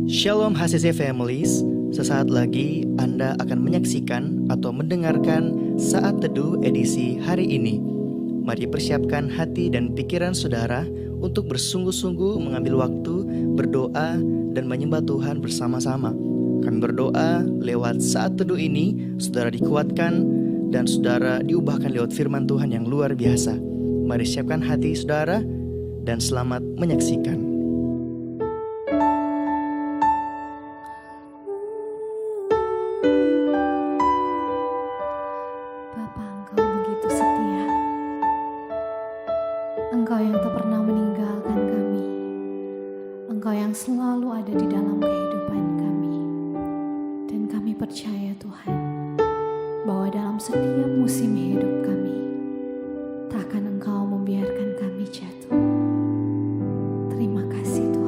Shalom HCC Families, sesaat lagi Anda akan menyaksikan atau mendengarkan Saat Teduh edisi hari ini. Mari persiapkan hati dan pikiran saudara untuk bersungguh-sungguh mengambil waktu, berdoa, dan menyembah Tuhan bersama-sama. Kami berdoa lewat Saat Teduh ini, saudara dikuatkan dan saudara diubahkan lewat firman Tuhan yang luar biasa. Mari siapkan hati saudara dan selamat menyaksikan. Engkau yang tak pernah meninggalkan kami. Engkau yang selalu ada di dalam kehidupan kami. Dan kami percaya Tuhan, bahwa dalam setiap musim hidup kami, takkan Engkau membiarkan kami jatuh. Terima kasih Tuhan.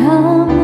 Kamu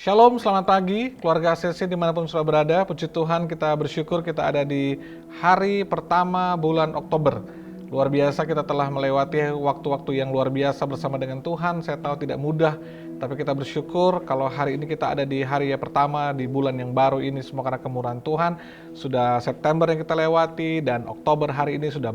Shalom, selamat pagi, keluarga ACC dimanapun sudah berada. Puji Tuhan, kita bersyukur kita ada di hari pertama bulan Oktober. Luar biasa, kita telah melewati waktu-waktu yang luar biasa bersama dengan Tuhan. Saya tahu tidak mudah, tapi kita bersyukur kalau hari ini kita ada di hari yang pertama di bulan yang baru ini. Semua karena kemurahan Tuhan. Sudah September yang kita lewati dan Oktober hari ini sudah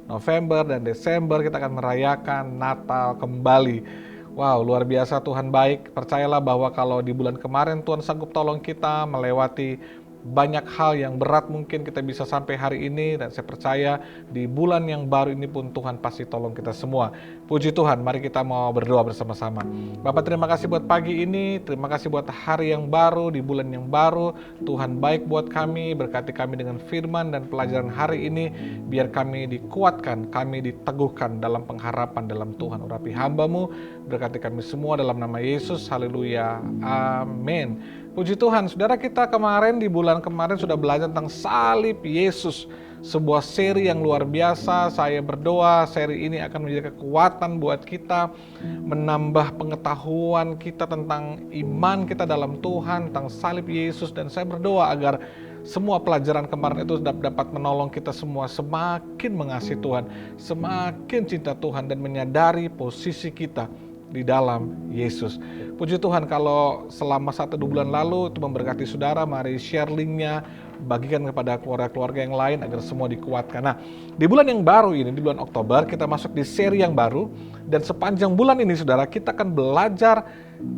November dan Desember kita akan merayakan Natal kembali. Wow, luar biasa, Tuhan baik. Percayalah bahwa kalau di bulan kemarin Tuhan sanggup tolong kita melewati banyak hal yang berat mungkin kita bisa sampai hari ini, dan saya percaya di bulan yang baru ini pun Tuhan pasti tolong kita semua. Puji Tuhan, mari kita mau berdoa bersama-sama. Bapak, terima kasih buat pagi ini, terima kasih buat hari yang baru, di bulan yang baru. Tuhan baik buat kami, berkati kami dengan firman dan pelajaran hari ini, biar kami dikuatkan, kami diteguhkan dalam pengharapan dalam Tuhan. Urapi hamba-Mu, berkati kami semua dalam nama Yesus, haleluya, amin. Puji Tuhan, saudara, kita kemarin di bulan kemarin sudah belajar tentang salib Yesus. Sebuah seri yang luar biasa. Saya berdoa seri ini akan menjadi kekuatan buat kita, menambah pengetahuan kita tentang iman kita dalam Tuhan, tentang salib Yesus. Dan saya berdoa agar semua pelajaran kemarin itu dapat menolong kita semua semakin mengasihi Tuhan, semakin cinta Tuhan, dan menyadari posisi kita di dalam Yesus. Puji Tuhan, kalau selama 1-2 bulan lalu itu memberkati saudara, mari share linknya, bagikan kepada keluarga-keluarga yang lain agar semua dikuatkan. Nah, di bulan yang baru ini, di bulan Oktober, kita masuk di seri yang baru, dan sepanjang bulan ini saudara, kita akan belajar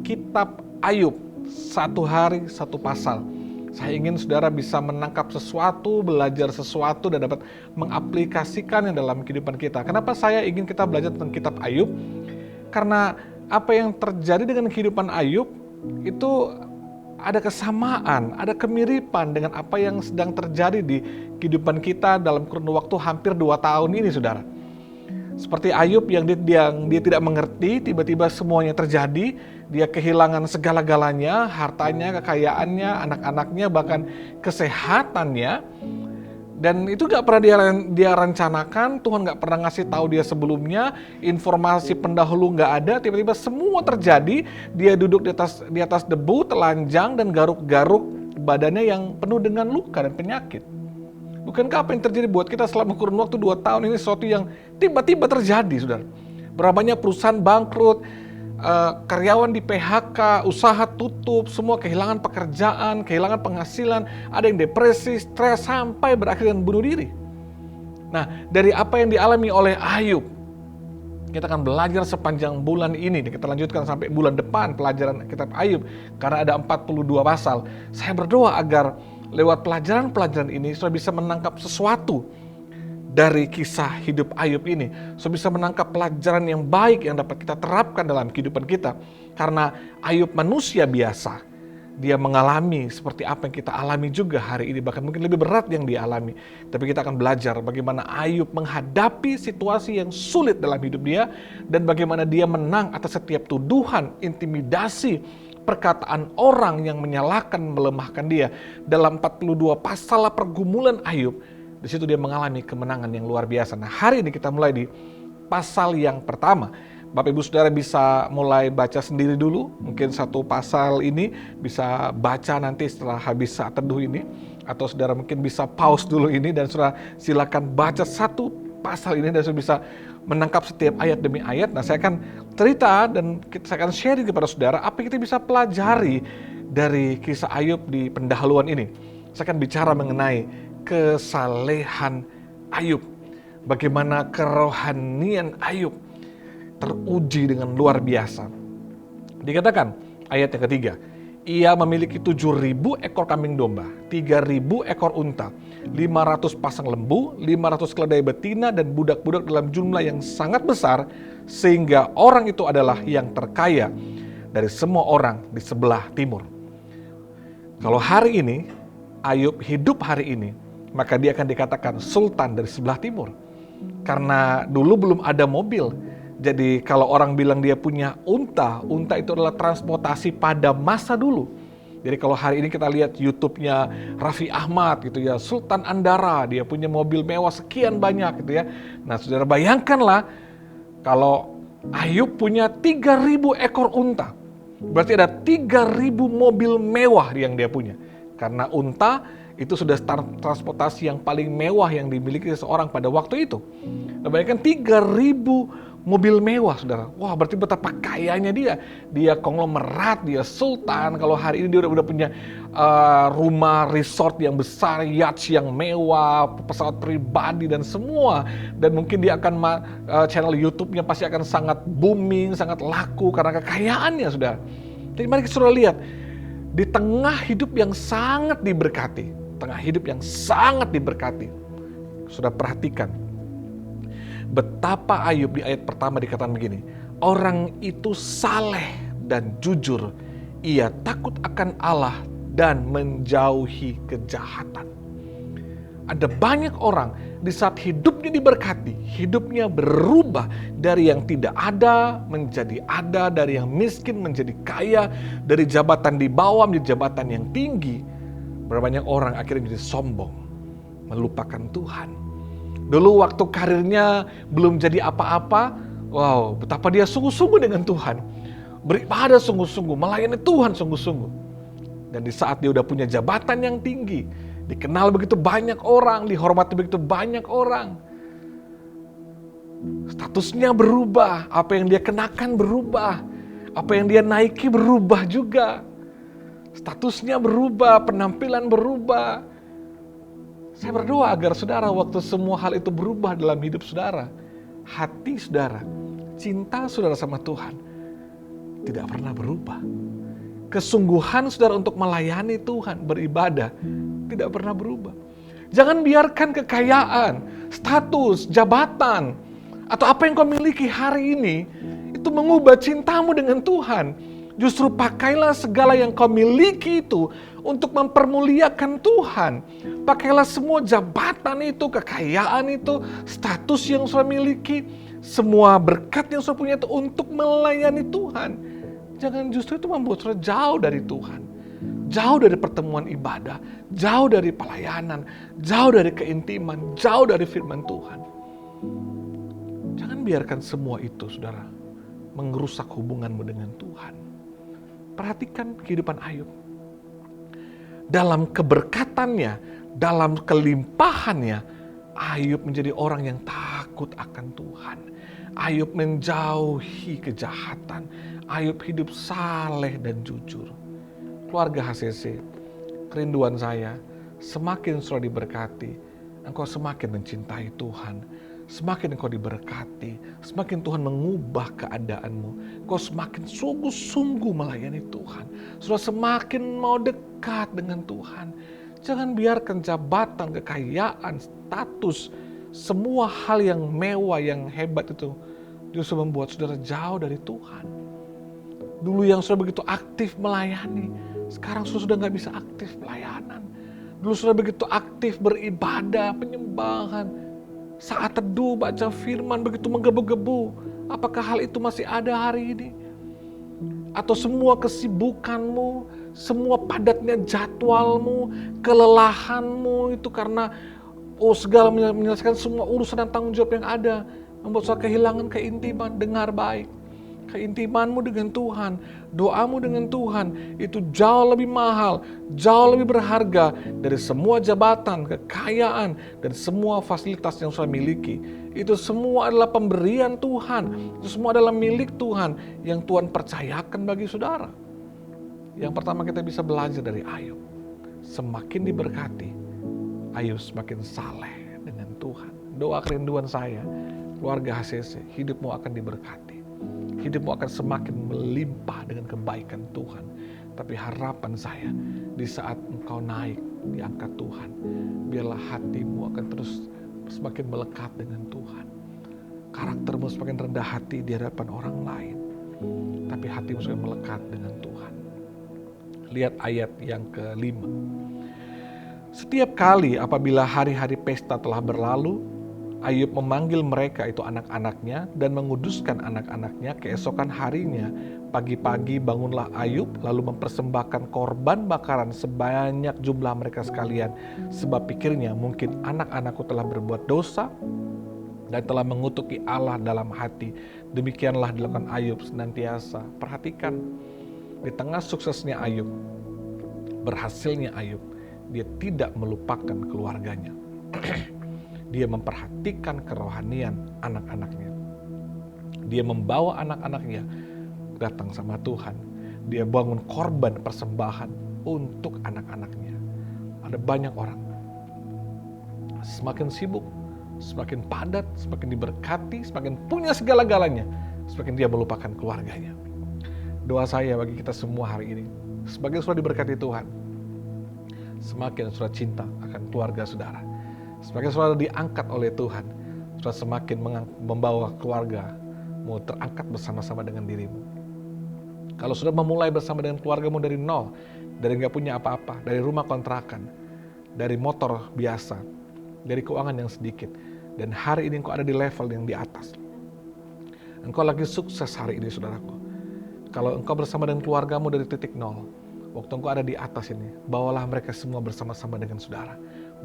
kitab Ayub, 1 hari 1 pasal. Saya ingin saudara bisa menangkap sesuatu, belajar sesuatu, dan dapat mengaplikasikannya dalam kehidupan kita. Kenapa saya ingin kita belajar tentang kitab Ayub? Karena apa yang terjadi dengan kehidupan Ayub itu ada kesamaan, ada kemiripan dengan apa yang sedang terjadi di kehidupan kita dalam kurun waktu hampir 2 tahun ini, saudara. Seperti Ayub yang dia tidak mengerti, tiba-tiba semuanya terjadi, dia kehilangan segala-galanya, hartanya, kekayaannya, anak-anaknya, bahkan kesehatannya. Dan itu gak pernah dia rencanakan, Tuhan gak pernah ngasih tahu dia sebelumnya, informasi pendahulu gak ada, tiba-tiba semua terjadi, dia duduk di atas debu, telanjang, dan garuk-garuk badannya yang penuh dengan luka dan penyakit. Bukankah apa yang terjadi buat kita selama kurun waktu 2 tahun ini sesuatu yang tiba-tiba terjadi, saudara? Berapa banyak perusahaan bangkrut, karyawan di PHK, usaha tutup, semua kehilangan pekerjaan, kehilangan penghasilan, ada yang depresi, stres, sampai berakhir dengan bunuh diri. Nah, dari apa yang dialami oleh Ayub, kita akan belajar sepanjang bulan ini, dan kita lanjutkan sampai bulan depan pelajaran kitab Ayub, karena ada 42 pasal. Saya berdoa agar lewat pelajaran-pelajaran ini, sudah bisa menangkap sesuatu dari kisah hidup Ayub ini, so bisa menangkap pelajaran yang baik yang dapat kita terapkan dalam kehidupan kita. Karena Ayub manusia biasa, dia mengalami seperti apa yang kita alami juga hari ini, bahkan mungkin lebih berat yang dia alami. Tapi kita akan belajar bagaimana Ayub menghadapi situasi yang sulit dalam hidup dia, dan bagaimana dia menang atas setiap tuduhan, intimidasi, perkataan orang yang menyalahkan, melemahkan dia. Dalam 42 pasal pergumulan Ayub, di situ dia mengalami kemenangan yang luar biasa. Nah, hari ini kita mulai di pasal yang pertama. Bapak Ibu Saudara bisa mulai baca sendiri dulu. Mungkin 1 pasal ini bisa baca nanti setelah habis saat teduh ini. Atau saudara mungkin bisa pause dulu ini dan saudara silakan baca 1 pasal ini dan saudara bisa menangkap setiap ayat demi ayat. Nah, saya akan cerita dan saya akan sharing kepada saudara apa yang kita bisa pelajari dari kisah Ayub di pendahuluan ini. Saya akan bicara mengenai kesalehan Ayub, bagaimana kerohanian Ayub teruji dengan luar biasa. Dikatakan ayat yang ketiga, ia memiliki 7.000 ekor kambing domba, 3.000 ekor unta, 500 pasang lembu, 500 keledai betina, dan budak-budak dalam jumlah yang sangat besar, sehingga orang itu adalah yang terkaya dari semua orang di sebelah timur. Kalau hari ini Ayub hidup hari ini, maka dia akan dikatakan sultan dari sebelah timur. Karena dulu belum ada mobil. Jadi kalau orang bilang dia punya unta itu adalah transportasi pada masa dulu. Jadi kalau hari ini kita lihat YouTube-nya Raffi Ahmad gitu ya, Sultan Andara, dia punya mobil mewah sekian banyak gitu ya. Nah, saudara bayangkanlah kalau Ayub punya 3.000 ekor unta. Berarti ada 3.000 mobil mewah yang dia punya. Karena unta itu sudah transportasi yang paling mewah yang dimiliki seseorang pada waktu itu. Nah, bayangkan 3.000 mobil mewah, saudara. Wah, berarti betapa kayanya dia. Dia konglomerat, dia sultan. Kalau hari ini dia udah punya rumah resort yang besar, yacht yang mewah, pesawat pribadi dan semua. Dan mungkin dia akan channel YouTube-nya pasti akan sangat booming, sangat laku karena kekayaannya, saudara. Jadi mari kita lihat, di tengah hidup yang sangat diberkati, sudah perhatikan betapa Ayub di ayat pertama dikatakan begini, orang itu saleh dan jujur, ia takut akan Allah dan menjauhi kejahatan. Ada banyak orang di saat hidupnya diberkati, hidupnya berubah dari yang tidak ada menjadi ada, dari yang miskin menjadi kaya, dari jabatan di bawah menjadi jabatan yang tinggi. Banyak orang akhirnya menjadi sombong, melupakan Tuhan. Dulu waktu karirnya belum jadi apa-apa, wow, betapa dia sungguh-sungguh dengan Tuhan. Beribadah sungguh-sungguh, melayani Tuhan sungguh-sungguh. Dan di saat dia udah punya jabatan yang tinggi, dikenal begitu banyak orang, dihormati begitu banyak orang, statusnya berubah, apa yang dia kenakan berubah, apa yang dia naiki berubah juga. Statusnya berubah, penampilan berubah. Saya berdoa agar saudara waktu semua hal itu berubah dalam hidup saudara, hati saudara, cinta saudara sama Tuhan tidak pernah berubah. Kesungguhan saudara untuk melayani Tuhan, beribadah, tidak pernah berubah. Jangan biarkan kekayaan, status, jabatan, atau apa yang kau miliki hari ini, itu mengubah cintamu dengan Tuhan. Justru pakailah segala yang kau miliki itu untuk mempermuliakan Tuhan. Pakailah semua jabatan itu, kekayaan itu, status yang saudara miliki, semua berkat yang saudara punya itu untuk melayani Tuhan. Jangan justru itu membuat saudara jauh dari Tuhan. Jauh dari pertemuan ibadah, jauh dari pelayanan, jauh dari keintiman, jauh dari firman Tuhan. Jangan biarkan semua itu, saudara, merusak hubunganmu dengan Tuhan. Perhatikan kehidupan Ayub. Dalam keberkatannya, dalam kelimpahannya, Ayub menjadi orang yang takut akan Tuhan. Ayub menjauhi kejahatan. Ayub hidup saleh dan jujur. Keluarga HCC, kerinduan saya, semakin saudara diberkati, engkau semakin mencintai Tuhan. Semakin engkau diberkati, semakin Tuhan mengubah keadaanmu. Engkau semakin sungguh-sungguh melayani Tuhan. Saudara semakin mau dekat dengan Tuhan. Jangan biarkan jabatan, kekayaan, status, semua hal yang mewah, yang hebat itu justru membuat saudara jauh dari Tuhan. Dulu yang saudara begitu aktif melayani, sekarang sudah nggak bisa aktif pelayanan. Dulu sudah begitu aktif beribadah, penyembahan, saat teduh, baca firman begitu menggebu-gebu. Apakah hal itu masih ada hari ini? Atau semua kesibukanmu, semua padatnya jadwalmu, kelelahanmu itu karena segala menyelesaikan semua urusan dan tanggung jawab yang ada, membuat saya kehilangan keintiman. Dengar baik. Keintimanmu dengan Tuhan, doamu dengan Tuhan itu jauh lebih mahal, jauh lebih berharga dari semua jabatan, kekayaan, dan semua fasilitas yang saya miliki. Itu semua adalah pemberian Tuhan, itu semua adalah milik Tuhan yang Tuhan percayakan bagi saudara. Yang pertama kita bisa belajar dari Ayub. Semakin diberkati, Ayub semakin saleh dengan Tuhan. Doa kerinduan saya, keluarga HCC, hidupmu akan diberkati. Hidupmu akan semakin melimpah dengan kebaikan Tuhan. Tapi harapan saya, di saat engkau naik di angkat Tuhan, biarlah hatimu akan terus semakin melekat dengan Tuhan. Karaktermu semakin rendah hati di hadapan orang lain, tapi hatimu semakin melekat dengan Tuhan. Lihat ayat yang ke-5. Setiap kali apabila hari-hari pesta telah berlalu, Ayub memanggil mereka, itu anak-anaknya, dan menguduskan anak-anaknya. Keesokan harinya, pagi-pagi bangunlah Ayub, lalu mempersembahkan korban bakaran sebanyak jumlah mereka sekalian. Sebab pikirnya, mungkin anak-anakku telah berbuat dosa dan telah mengutuki Allah dalam hati. Demikianlah dilakukan Ayub senantiasa. Perhatikan, Di tengah suksesnya Ayub, berhasilnya Ayub, dia tidak melupakan keluarganya. Dia memperhatikan kerohanian anak-anaknya. Dia membawa anak-anaknya datang sama Tuhan. Dia bangun korban persembahan untuk anak-anaknya. Ada banyak orang semakin sibuk, semakin padat, semakin diberkati, semakin punya segala-galanya, semakin dia melupakan keluarganya. Doa saya bagi kita semua hari ini, sebagai saudara diberkati Tuhan, semakin saudara cinta akan keluarga saudara, semakin saudara diangkat oleh Tuhan, saudara semakin membawa keluargamu terangkat bersama-sama dengan dirimu. Kalau sudah memulai bersama dengan keluargamu dari nol, dari nggak punya apa-apa, dari rumah kontrakan, dari motor biasa, dari keuangan yang sedikit, dan hari ini engkau ada di level yang di atas. Engkau lagi sukses hari ini, saudaraku. Kalau engkau bersama dengan keluargamu dari titik nol, waktu engkau ada di atas ini, bawalah mereka semua bersama-sama dengan saudara.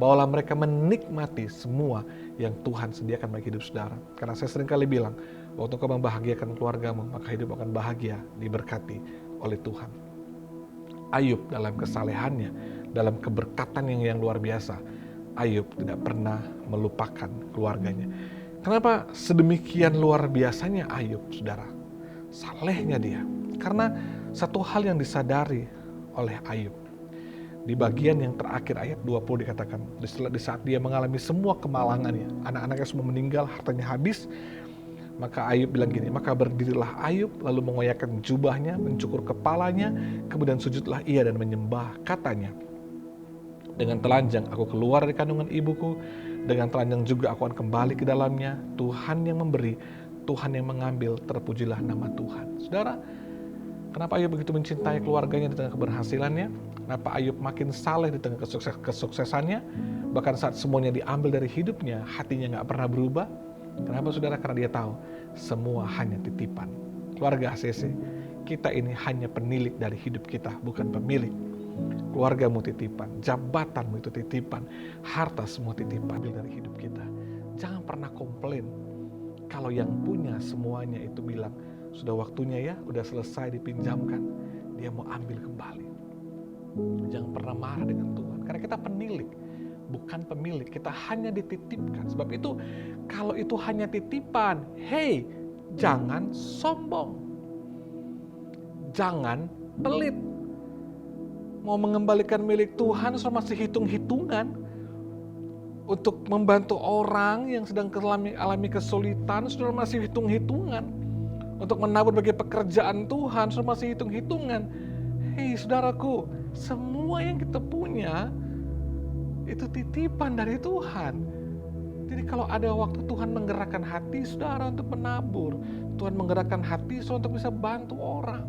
Bawalah mereka menikmati semua yang Tuhan sediakan bagi hidup saudara. Karena saya sering kali bilang, waktu engkau membahagiakan keluargamu, maka hidup akan bahagia, diberkati oleh Tuhan. Ayub dalam kesalehannya, dalam keberkatan yang luar biasa, Ayub tidak pernah melupakan keluarganya. Kenapa sedemikian luar biasanya Ayub, saudara? Salehnya dia. Karena satu hal yang disadari oleh Ayub. Di bagian yang terakhir ayat 20 dikatakan, di saat dia mengalami semua kemalangannya, anak-anaknya semua meninggal, hartanya habis, maka Ayub bilang gini, maka berdirilah Ayub, lalu mengoyakkan jubahnya, mencukur kepalanya, kemudian sujudlah ia dan menyembah, katanya, dengan telanjang aku keluar dari kandungan ibuku, dengan telanjang juga aku akan kembali ke dalamnya. Tuhan yang memberi, Tuhan yang mengambil, terpujilah nama Tuhan. Saudara, kenapa Ayub begitu mencintai keluarganya di tengah keberhasilannya? Kenapa Ayub makin saleh di tengah kesuksesannya? Bahkan saat semuanya diambil dari hidupnya, hatinya gak pernah berubah. Kenapa saudara? Karena dia tahu semua hanya titipan. Keluarga ACC, kita ini hanya penilik dari hidup kita, bukan pemilik. Keluargamu titipan, jabatanmu itu titipan, harta semua titipan dari hidup kita. Jangan pernah komplain kalau yang punya semuanya itu bilang, sudah waktunya ya, udah selesai dipinjamkan, dia mau ambil kembali. Jangan pernah marah dengan Tuhan, karena kita penilik, bukan pemilik. Kita hanya dititipkan. Sebab itu, kalau itu hanya titipan, hey, jangan sombong, jangan pelit. Mau mengembalikan milik Tuhan, sudah masih hitung-hitungan. Untuk membantu orang yang sedang alami kesulitan, sudah masih hitung-hitungan. Untuk menabur bagi pekerjaan Tuhan, sudah masih hitung-hitungan. Hei saudaraku, semua yang kita punya, itu titipan dari Tuhan. Jadi kalau ada waktu Tuhan menggerakkan hati saudara untuk menabur, Tuhan menggerakkan hati saudara untuk bisa bantu orang,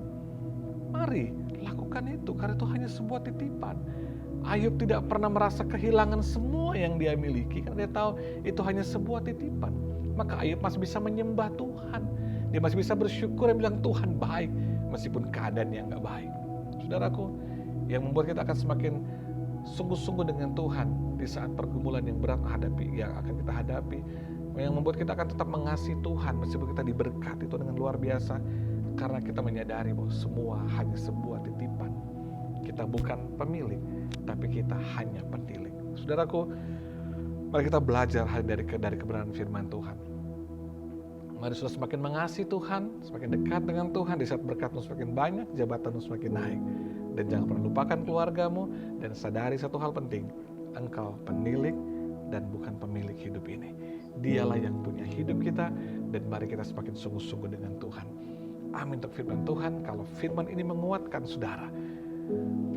mari lakukan itu, karena itu hanya sebuah titipan. Ayub tidak pernah merasa kehilangan semua yang dia miliki, karena dia tahu itu hanya sebuah titipan. Maka Ayub masih bisa menyembah Tuhan. Dia masih bisa bersyukur dan bilang Tuhan baik, meskipun keadaannya nggak baik. Saudaraku, yang membuat kita akan semakin sungguh-sungguh dengan Tuhan di saat pergumulan yang berat yang akan kita hadapi, yang membuat kita akan tetap mengasihi Tuhan meskipun kita diberkati itu dengan luar biasa, karena kita menyadari bahwa semua hanya sebuah titipan. Kita bukan pemilik, tapi kita hanya penilik. Saudaraku, mari kita belajar dari kebenaran firman Tuhan. Mari sudah semakin mengasihi Tuhan, semakin dekat dengan Tuhan, di saat berkatmu semakin banyak, jabatanmu semakin naik. Dan jangan pernah lupakan keluargamu, dan sadari satu hal penting, engkau penilik dan bukan pemilik hidup ini. Dialah yang punya hidup kita, dan mari kita semakin sungguh-sungguh dengan Tuhan. Amin untuk firman Tuhan. Kalau firman ini menguatkan saudara,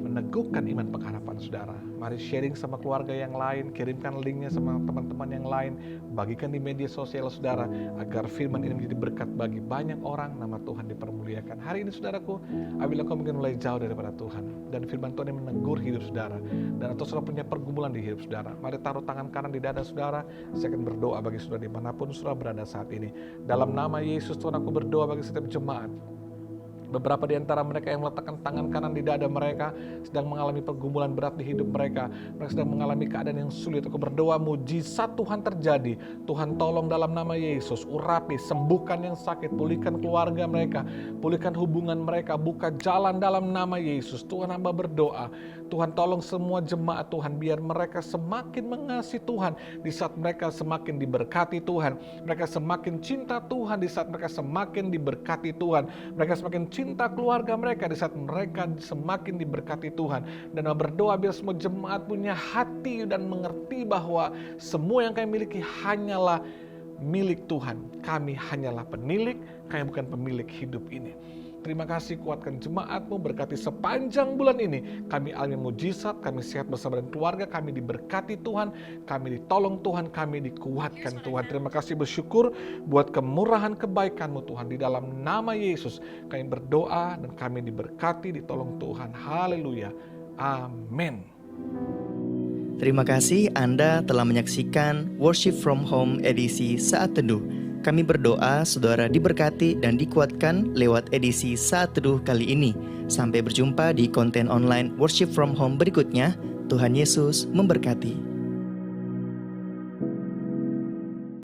meneguhkan iman pengharapan saudara, mari sharing sama keluarga yang lain, kirimkan linknya sama teman-teman yang lain, bagikan di media sosial saudara, agar firman ini menjadi berkat bagi banyak orang, nama Tuhan dipermuliakan. Hari ini saudaraku, apabila kau mungkin mulai jauh daripada Tuhan, dan firman Tuhan yang menegur hidup saudara, dan atau saudara punya pergumulan di hidup saudara, mari taruh tangan kanan di dada saudara. Saya akan berdoa bagi saudara dimanapun saudara berada saat ini. Dalam nama Yesus Tuhan, aku berdoa bagi setiap jemaat Beberapa di antara mereka yang meletakkan tangan kanan di dada mereka sedang mengalami pergumulan berat di hidup mereka. Mereka sedang mengalami keadaan yang sulit. Aku berdoa mujizat Tuhan terjadi. Tuhan tolong dalam nama Yesus. Urapi, sembuhkan yang sakit. Pulihkan keluarga mereka. Pulihkan hubungan mereka. Buka jalan dalam nama Yesus. Tuhan, hamba berdoa. Tuhan tolong semua jemaat Tuhan. Biar mereka semakin mengasihi Tuhan. Di saat mereka semakin diberkati Tuhan. Mereka semakin cinta Tuhan. Di saat mereka semakin diberkati Tuhan. Mereka semakin cinta keluarga mereka di saat mereka semakin diberkati Tuhan. Dan berdoa biar semua jemaat punya hati dan mengerti bahwa semua yang kami miliki hanyalah milik Tuhan. Kami hanyalah penilik, kami bukan pemilik hidup ini. Terima kasih, kuatkan jemaat-Mu, berkati sepanjang bulan ini. Kami alami mujizat, kami sehat bersama dengan keluarga, kami diberkati Tuhan, kami ditolong Tuhan, kami dikuatkan Tuhan. Terima kasih, bersyukur buat kemurahan kebaikan-Mu Tuhan. Di dalam nama Yesus kami berdoa dan kami diberkati, ditolong Tuhan. Haleluya. Amin. Terima kasih Anda telah menyaksikan Worship from Home edisi Saat Teduh. Kami berdoa saudara diberkati dan dikuatkan lewat edisi Saat Teduh kali ini. Sampai berjumpa di konten online Worship from Home berikutnya. Tuhan Yesus memberkati.